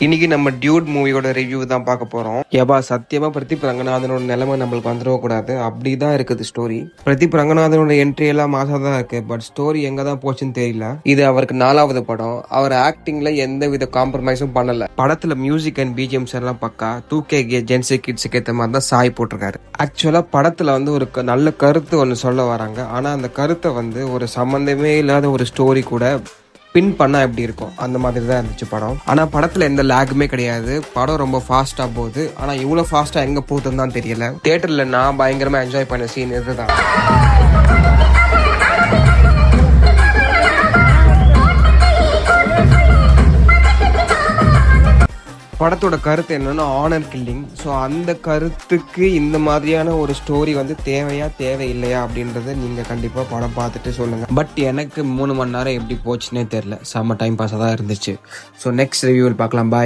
இன்னைக்கு நம்ம டியூட் மூவியோட ரிவ்யூ தான் பார்க்க போறோம். ஏபா சத்தியமா பிரதீப் ரங்கநாதனோட நிலைமை நம்மளுக்கு வந்துட கூடாது. அப்படிதான் இருக்குது ஸ்டோரி. பிரதீப் ரங்கநாதனோட என்ட்ரி எல்லாம் மாசா தான் இருக்கு. பட் ஸ்டோரி எங்க தான் போச்சுன்னு தெரியல. இது அவருக்கு 4வது படம். அவர் ஆக்டிங்ல எந்த வித காம்ப்ரமைஸும் பண்ணல. படத்துல மியூசிக் அண்ட் பிஜிஎம்ஸ் எல்லாம் பக்கா 2K ஜென்சி கிட்ஸுக்கு ஏற்ற மாதிரி தான் சாய் போட்டிருக்காரு. ஆக்சுவலா படத்துல வந்து ஒரு நல்ல கருத்து ஒன்று சொல்ல வராங்க. ஆனா அந்த கருத்தை வந்து ஒரு சம்பந்தமே இல்லாத ஒரு ஸ்டோரி கூட பின் பண்ணா எப்படி இருக்கும் அந்த மாதிரி தான் இருந்துச்சு படம். ஆனா படத்துல எந்த லேக்குமே கிடையாது. படம் ரொம்ப ஃபாஸ்டா போகுது. ஆனா இவ்வளவு ஃபாஸ்டா எங்க போகுதுன்னு தான் தெரியல. தியேட்டர்ல நான் பயங்கரமா என்ஜாய் பண்ண சீன் இதுதான். படத்தோட கருத்து என்னன்னா ஆனர் கில்லிங். ஸோ அந்த கருத்துக்கு இந்த மாதிரியான ஒரு ஸ்டோரி வந்து தேவையா தேவையில்லையா அப்படின்றத நீங்க கண்டிப்பா படம் பார்த்துட்டு சொல்லுங்க. பட் எனக்கு 3 மணி நேரம் எப்படி போச்சுன்னே தெரியல. செம்ம டைம் பாஸாக தான் இருந்துச்சு. ஸோ நெக்ஸ்ட் ரிவ்யூவில் பார்க்கலாம். பாய்.